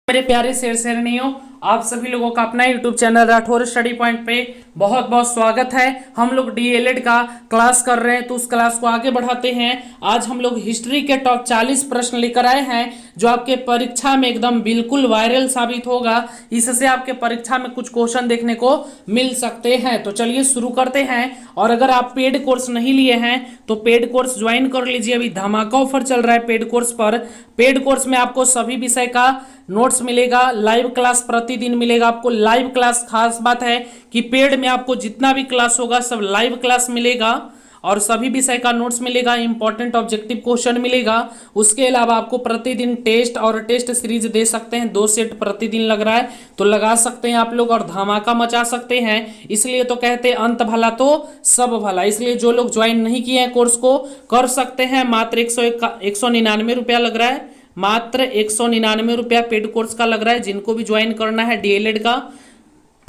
मेरे प्यारे शेर शेरनियों, आप सभी लोगों का अपना YouTube channel Rathore study point पे बहुत बहुत स्वागत है। हम लोग डीएलएड का क्लास कर रहे हैं, तो उस क्लास को आगे बढ़ाते हैं। आज हम लोग हिस्ट्री के टॉप 40 प्रश्न लेकर आए हैं, जो आपके परीक्षा में एकदम बिल्कुल वायरल साबित होगा। इससे आपके परीक्षा में कुछ क्वेश्चन देखने को मिल सकते हैं। तो चलिए शुरू करते हैं। और अगर आप पेड कोर्स नहीं लिए हैं तो पेड कोर्स ज्वाइन कर लीजिए। अभी धमाका ऑफर चल रहा है पेड कोर्स पर। पेड कोर्स में आपको सभी विषय का नोट्स मिलेगा, लाइव क्लास प्रतिदिन मिलेगा आपको। लाइव क्लास खास बात है कि पेड में आपको जितना भी क्लास होगा सब लाइव क्लास मिलेगा और सभी विषय का नोट्स मिलेगा, इंपॉर्टेंट ऑब्जेक्टिव क्वेश्चन मिलेगा। उसके अलावा आपको प्रतिदिन टेस्ट और टेस्ट सीरीज दे सकते हैं। 2 सेट प्रतिदिन लग रहा है तो लगा सकते हैं आप लोग और धमाका मचा सकते हैं। इसलिए तो कहते हैं अंत भला तो सब भला। इसलिए जो लोग ज्वाइन नहीं किए हैं कोर्स को कर सकते हैं। मात्र 199 रुपया लग रहा है, मात्र 199 रुपया पेड कोर्स का लग रहा है। जिनको भी ज्वाइन करना है डीएलएड का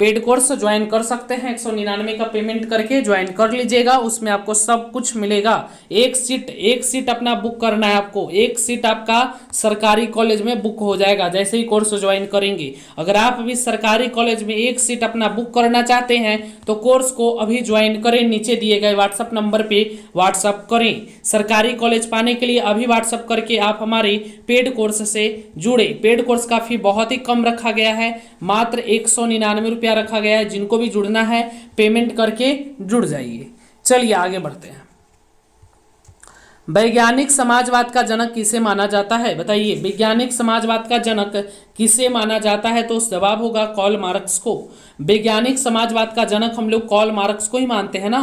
पेड कोर्स ज्वाइन कर सकते हैं। 199 का पेमेंट करके ज्वाइन कर लीजिएगा। उसमें आपको सब कुछ मिलेगा। एक सीट अपना बुक करना है आपको। एक सीट आपका सरकारी कॉलेज में बुक हो जाएगा जैसे ही कोर्स ज्वाइन करेंगे। अगर आप भी सरकारी कॉलेज में एक सीट अपना बुक करना चाहते हैं तो कोर्स को अभी ज्वाइन करें। नीचे दिए गए व्हाट्सएप नंबर पे व्हाट्सएप करें। सरकारी कॉलेज पाने के लिए अभी व्हाट्सएप करके आप हमारे पेड कोर्स से जुड़े। पेड कोर्स का फी बहुत ही कम रखा गया है, मात्र 199 रुपया रखा गया है। जिनको भी जुड़ना है पेमेंट करके जुड़ जाइए। चलिए आगे बढ़ते हैं। वैज्ञानिक समाजवाद का जनक किसे माना जाता है? बताइए, वैज्ञानिक समाजवाद का जनक किसे माना जाता है? तो जवाब होगा कार्ल मार्क्स को। वैज्ञानिक समाजवाद का जनक हम लोग कार्ल मार्क्स को ही मानते हैं ना,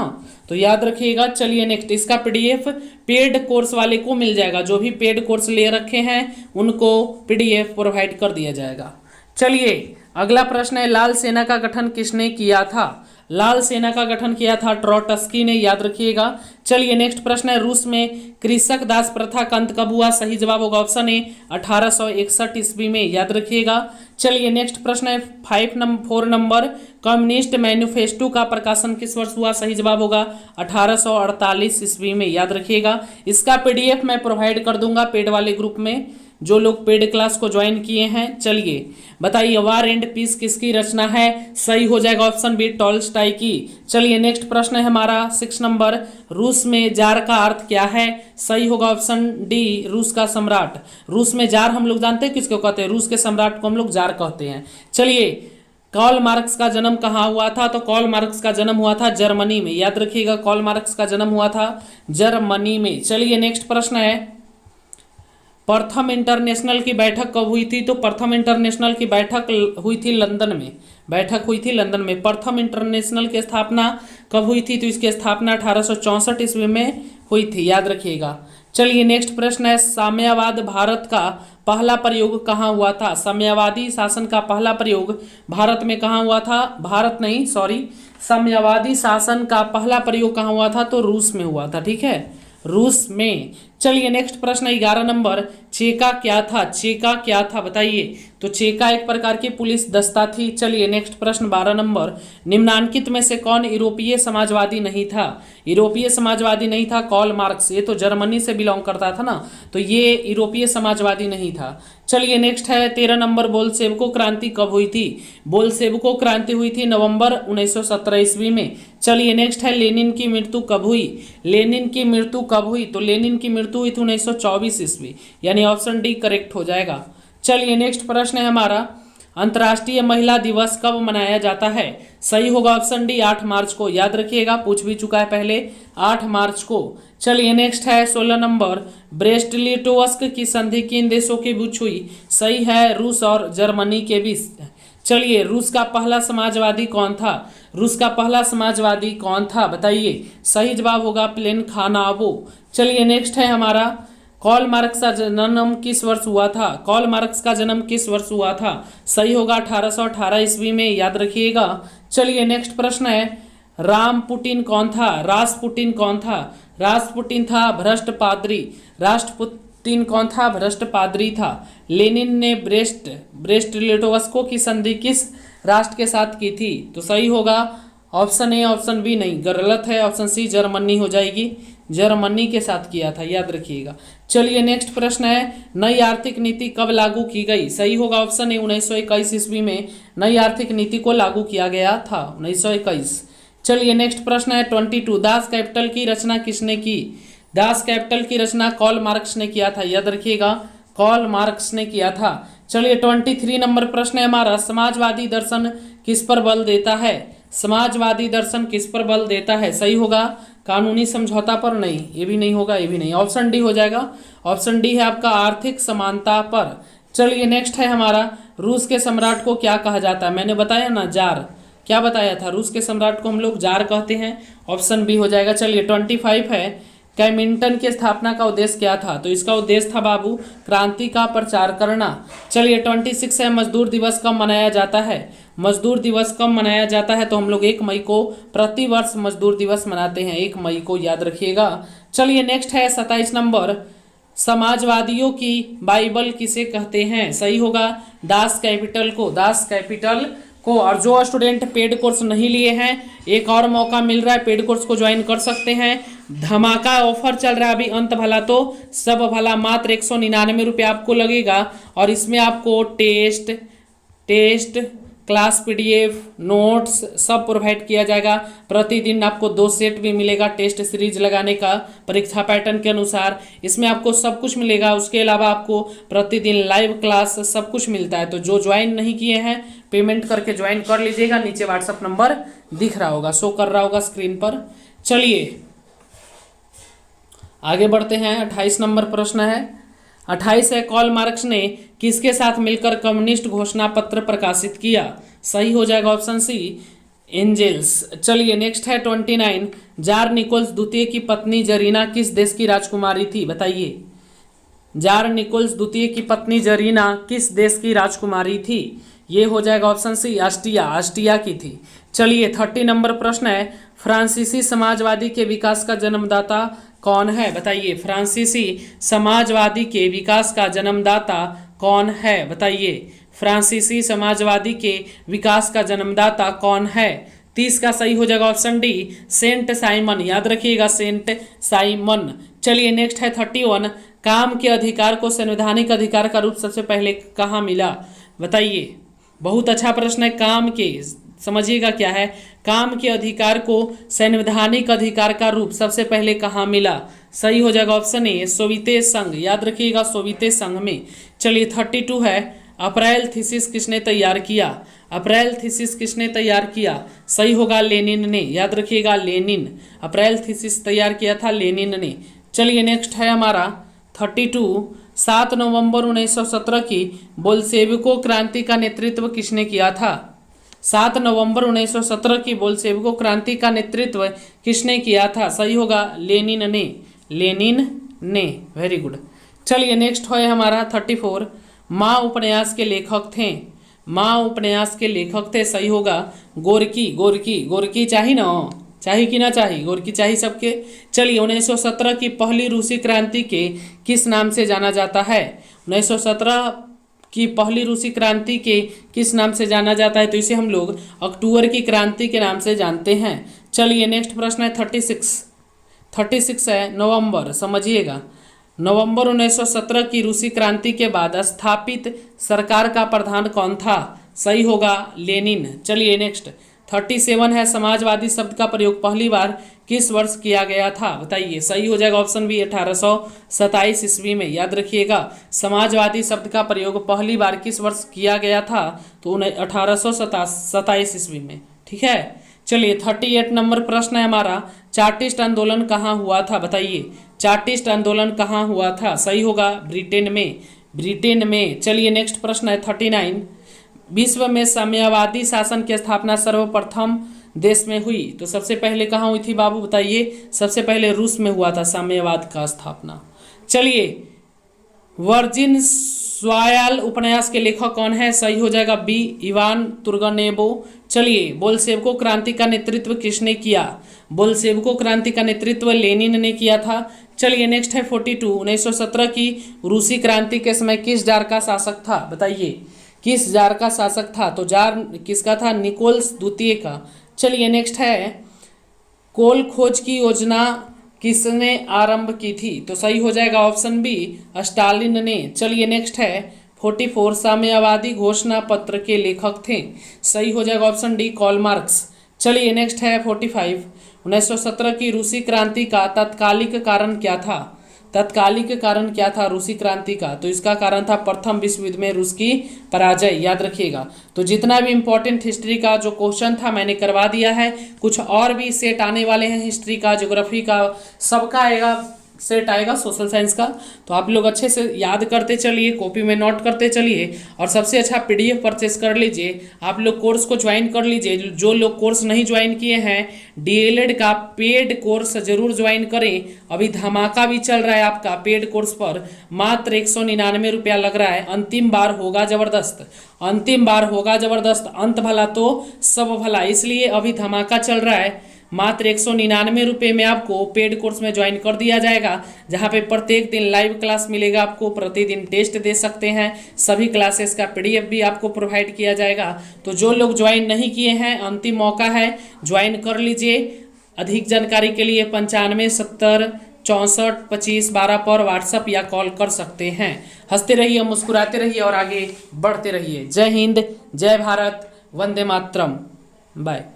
तो याद रखिएगा। चलिए नेक्स्ट, इसका पीडीएफ पेड कोर्स वाले को मिल जाएगा। जो भी पेड कोर्स ले रखे हैं उनको पीडीएफ प्रोवाइड कर दिया जाएगा। चलिए अगला प्रश्न है, लाल सेना का गठन किसने किया था? लाल सेना का गठन किया था ट्रोट्स्की ने, याद रखिएगा। चलिए नेक्स्ट प्रश्न है, रूस में कृषक दास प्रथा का अंत कब हुआ? सही जवाब होगा ऑप्शन ए 1861 ईस्वी में, याद रखिएगा। चलिए नेक्स्ट प्रश्न है 4 नंबर, कम्युनिस्ट मैनिफेस्टो का प्रकाशन किस वर्ष हुआ? सही जवाब होगा 1848 ईस्वी में, याद रखिएगा। इसका पीडीएफ मैं प्रोवाइड कर दूंगा पेड वाले ग्रुप में, जो लोग पेड क्लास को ज्वाइन किए हैं। चलिए बताइए, वार एंड पीस किसकी रचना है? सही हो जाएगा ऑप्शन बी टॉल्स्टॉय की। चलिए नेक्स्ट प्रश्न है हमारा 6 नंबर, रूस में जार का अर्थ क्या है? सही होगा ऑप्शन डी रूस का सम्राट। रूस में जार हम लोग जानते हैं किसको कहते हैं? रूस के सम्राट को हम लोग जार कहते हैं। चलिए कार्ल मार्क्स का जन्म कहाँ हुआ था? तो कार्ल मार्क्स का जन्म हुआ था जर्मनी में, याद रखिएगा। कार्ल मार्क्स का जन्म हुआ था जर्मनी में। चलिए नेक्स्ट प्रश्न है, प्रथम इंटरनेशनल की बैठक कब हुई थी? तो प्रथम इंटरनेशनल की बैठक हुई थी लंदन में। बैठक हुई थी लंदन में। प्रथम इंटरनेशनल की स्थापना कब हुई थी? तो इसकी स्थापना 1864 ईस्वी में हुई थी, याद रखिएगा। चलिए नेक्स्ट प्रश्न है, साम्यवाद भारत का पहला प्रयोग कहाँ हुआ था? साम्यवादी शासन का पहला प्रयोग भारत में कहाँ हुआ था? साम्यवादी शासन का पहला प्रयोग कहाँ हुआ था? तो रूस में हुआ था, ठीक है, रूस में। चलिए नेक्स्ट प्रश्न 11 नंबर, चेका क्या था? चेका क्या था बताइए। तो चेका एक प्रकार की पुलिस दस्ता थी। चलिए नेक्स्ट प्रश्न 12 नंबर, निम्नांकित में से कौन यूरोपीय समाजवादी नहीं था? यूरोपीय समाजवादी नहीं था कार्ल मार्क्स। ये तो जर्मनी से बिलोंग करता था ना, तो ये यूरोपीय समाजवादी नहीं था। चलिए नेक्स्ट है 13 नंबर, बोल्शेविकों क्रांति कब हुई थी? बोल्शेविकों क्रांति हुई थी नवंबर 1917 ईस्वी में। चलिए नेक्स्ट है, लेनिन की मृत्यु कब हुई? लेनिन की मृत्यु कब हुई? तो लेनिन की मृत्यु हुई थी 1924 ईस्वी, यानी ऑप्शन डी करेक्ट हो जाएगा। चलिए नेक्स्ट प्रश्न है हमारा, अंतर्राष्ट्रीय महिला दिवस कब मनाया जाता है? सही होगा ऑप्शन डी 8 मार्च को, याद रखिएगा। पूछ भी चुका है पहले, 8 मार्च को। चलिए नेक्स्ट है 16 नंबर, ब्रेस्ट लिटोवस्क की संधि किन देशों के बीच हुई? सही है, रूस और जर्मनी के बीच। चलिए रूस का पहला समाजवादी कौन था? रूस का पहला समाजवादी कौन था बताइए। सही जवाब होगा प्लेनखानावो। चलिए नेक्स्ट है हमारा, कार्ल मार्क्स का जन्म किस वर्ष हुआ था? कार्ल मार्क्स का जन्म किस वर्ष हुआ था? सही होगा 1818 ईस्वी में, याद रखिएगा। चलिए नेक्स्ट प्रश्न है, रासपुटिन कौन था? रासपुटिन कौन था? रासपुटिन था भ्रष्ट पादरी। रासपुटिन कौन था? भ्रष्ट पादरी था। लेनिन ने ब्रेस्ट लिटोवस्को की संधि किस राष्ट्र के साथ की थी? तो सही होगा ऑप्शन ए, ऑप्शन बी नहीं, गलत है, ऑप्शन सी जर्मनी हो जाएगी। जर्मनी के साथ किया था, याद रखिएगा। चलिए नेक्स्ट प्रश्न है, नई आर्थिक नीति कब लागू की गई? सही होगा ऑप्शन ए 1921 ईस्वी में नई आर्थिक नीति को लागू किया गया था, 1921। चलिए नेक्स्ट प्रश्न है 22, दास कैपिटल की रचना किसने की? दास कैपिटल की रचना कार्ल मार्क्स ने किया था, याद रखिएगा, कार्ल मार्क्स ने किया था। चलिए 23 नंबर प्रश्न है हमारा, समाजवादी दर्शन किस पर बल देता है? समाजवादी दर्शन किस पर बल देता है? सही होगा कानूनी समझौता पर, नहीं ये भी नहीं होगा, ये भी नहीं, ऑप्शन डी हो जाएगा। ऑप्शन डी है आपका आर्थिक समानता पर। चलिए नेक्स्ट है हमारा, रूस के सम्राट को क्या कहा जाता है? मैंने बताया ना, जार। क्या बताया था? रूस के सम्राट को हम लोग जार कहते हैं, ऑप्शन बी हो जाएगा। चलिए 25 है, कैमिंटन की स्थापना का उद्देश्य क्या था? तो इसका उद्देश्य था बाबू क्रांति का प्रचार करना। चलिए 26 है, मजदूर दिवस कब मनाया जाता है? मजदूर दिवस कब मनाया जाता है? तो हम लोग 1 मई को प्रतिवर्ष मजदूर दिवस मनाते हैं, 1 मई को, याद रखिएगा। चलिए नेक्स्ट है 27 नंबर, समाजवादियों की बाइबल किसे कहते हैं? सही होगा दास कैपिटल को, दास कैपिटल को। और जो स्टूडेंट पेड कोर्स नहीं लिए हैं, एक और मौका मिल रहा है, पेड कोर्स को ज्वाइन कर सकते हैं। धमाका ऑफर चल रहा है अभी, अंत भला तो सब भला, मात्र 199 रुपये आपको लगेगा। और इसमें आपको टेस्ट क्लास PDF नोट्स सब प्रोवाइड किया जाएगा। प्रतिदिन आपको 2 सेट भी मिलेगा टेस्ट सीरीज लगाने का, परीक्षा पैटर्न के अनुसार इसमें आपको सब कुछ मिलेगा। उसके अलावा आपको प्रतिदिन लाइव क्लास सब कुछ मिलता है। तो जो ज्वाइन नहीं किए हैं, पेमेंट करके ज्वाइन कर लीजिएगा। नीचे व्हाट्सअप नंबर दिख रहा होगा, शो कर रहा होगा स्क्रीन पर। चलिए आगे बढ़ते हैं, 28 नंबर प्रश्न है। 28 है, कार्ल मार्क्स ने किसके साथ मिलकर कम्युनिस्ट घोषणा पत्र प्रकाशित किया? सही हो जाएगा ऑप्शन सी, एंजेल्स। चलिए नेक्स्ट है 29, जार निकोल्स द्वितीय की पत्नी जरीना किस देश की राजकुमारी थी? बताइए, जार निकोल्स द्वितीय की पत्नी जरीना किस देश की राजकुमारी थी? ये हो जाएगा ऑप्शन सी, ऑस्ट्रिया की थी। चलिए 30 नंबर प्रश्न है, फ्रांसीसी समाजवादी के विकास का जन्मदाता कौन है? बताइए, फ्रांसीसी समाजवादी के विकास का जन्मदाता कौन है? बताइए, फ्रांसीसी समाजवादी के विकास का जन्मदाता कौन है? 30 का सही हो जाएगा ऑप्शन डी, सेंट साइमन, याद रखिएगा, सेंट साइमन। चलिए नेक्स्ट है 31, काम के अधिकार को संवैधानिक अधिकार का रूप सबसे पहले कहाँ मिला? बताइए, बहुत अच्छा प्रश्न है। काम के, समझिएगा क्या है, काम के अधिकार को संवैधानिक अधिकार का रूप सबसे पहले कहाँ मिला? सही हो जाएगा ऑप्शन ए, सोवियत संघ, याद रखिएगा, सोवियत संघ में। चलिए 32 है, अप्रैल थीसिस किसने तैयार किया? अप्रैल थीसिस किसने तैयार किया? सही होगा लेनिन ने, याद रखिएगा, लेनिन। अप्रैल थीसिस तैयार किया था लेनिन ने। चलिए नेक्स्ट है हमारा 32, 7 नवंबर 1917 की बोल्शेविकों क्रांति का नेतृत्व किसने किया था? 7 नवंबर 1917 की बोल्शेविकों क्रांति का नेतृत्व किसने किया था? सही होगा लेनिन ने, लेनिन ने, वेरी गुड। चलिए नेक्स्ट है हमारा 34, माँ उपन्यास के लेखक थे? माँ उपन्यास के लेखक थे, सही होगा गोरकी, गोरकी चाहिए ना, चाहिए कि ना चाहिए? गोरकी चाहिए सबके। चलिए 1917 की पहली रूसी क्रांति के किस नाम से जाना जाता है? 1917 की पहली रूसी क्रांति के किस नाम से जाना जाता है? तो इसे हम लोग अक्टूबर की क्रांति के नाम से जानते हैं। चलिए नेक्स्ट प्रश्न है 36 है, नवंबर, समझिएगा, नवंबर 1917 की रूसी क्रांति के बाद स्थापित सरकार का प्रधान कौन था? सही होगा लेनिन। चलिए नेक्स्ट 37 है, समाजवादी शब्द का प्रयोग पहली बार किस वर्ष किया गया था? बताइए, सही हो जाएगा ऑप्शन बी, 1827 ईस्वी में, याद रखिएगा। समाजवादी शब्द का प्रयोग पहली बार किस वर्ष किया गया था? तो 1827 ईस्वी में, ठीक है। चलिए 38 नंबर प्रश्न है हमारा, चार्टिस्ट आंदोलन कहाँ हुआ था? बताइए, चार्टिस्ट आंदोलन कहाँ हुआ था? सही होगा ब्रिटेन में, ब्रिटेन में। चलिए नेक्स्ट प्रश्न है 39, विश्व में साम्यवादी शासन की स्थापना सर्वप्रथम देश में हुई? तो सबसे पहले कहाँ हुई थी बाबू? बताइए, सबसे पहले रूस में हुआ था साम्यवाद का स्थापना। चलिए, वर्जिन स्वायाल उपन्यास के लेखक कौन है? सही हो जाएगा बी, इवान तुर्गनेबो। चलिए, बोल्शेविकों क्रांति का नेतृत्व किसने किया? बोल्शेविकों क्रांति का नेतृत्व लेनिन ने किया था। चलिए नेक्स्ट है 42, 1917 की रूसी क्रांति के समय किस जार का शासक था? बताइए, किस जार का शासक था? तो जार किसका था? निकोल्स द्वितीय का। चलिए नेक्स्ट है, कोल खोज की योजना किसने आरंभ की थी? तो सही हो जाएगा ऑप्शन बी, स्टालिन ने। चलिए नेक्स्ट है 44 साम्यवादी घोषणा पत्र के लेखक थे। सही हो जाएगा ऑप्शन डी, कार्ल मार्क्स। चलिए नेक्स्ट है 45 1917 की रूसी क्रांति का तत्कालिक कारण क्या था? तत्कालिक कारण क्या था रूसी क्रांति का? तो इसका कारण था प्रथम विश्व युद्ध में रूस की पराजय, याद रखिएगा। तो जितना भी इंपॉर्टेंट हिस्ट्री का जो क्वेश्चन था मैंने करवा दिया है। कुछ और भी सेट आने वाले हैं, हिस्ट्री का, ज्योग्राफी का, सबका आएगा सेट आएगा, सोशल साइंस का। तो आप लोग अच्छे से याद करते चलिए, कॉपी में नोट करते चलिए, और सबसे अच्छा पीडीएफ परचेस कर लीजिए। आप लोग कोर्स को ज्वाइन कर लीजिए। जो लोग कोर्स नहीं ज्वाइन किए हैं, डीएलएड का पेड कोर्स जरूर ज्वाइन करें। अभी धमाका भी चल रहा है आपका पेड कोर्स पर, मात्र 199 रुपया लग रहा है। अंतिम बार होगा जबरदस्त, अंतिम बार होगा जबरदस्त, अंत भला तो सब भला, इसलिए अभी धमाका चल रहा है। मात्र 199 रुपये में आपको पेड कोर्स में ज्वाइन कर दिया जाएगा, जहां पे प्रत्येक दिन लाइव क्लास मिलेगा आपको, प्रतिदिन टेस्ट दे सकते हैं, सभी क्लासेस का पीडीएफ भी आपको प्रोवाइड किया जाएगा। तो जो लोग ज्वाइन नहीं किए हैं, अंतिम मौका है, ज्वाइन कर लीजिए। अधिक जानकारी के लिए 95 70 64 25 12 पर व्हाट्सएप या कॉल कर सकते हैं। हंसते रहिए, मुस्कुराते रहिए और आगे बढ़ते रहिए। जय हिंद, जय भारत, वंदे मातरम। बाय।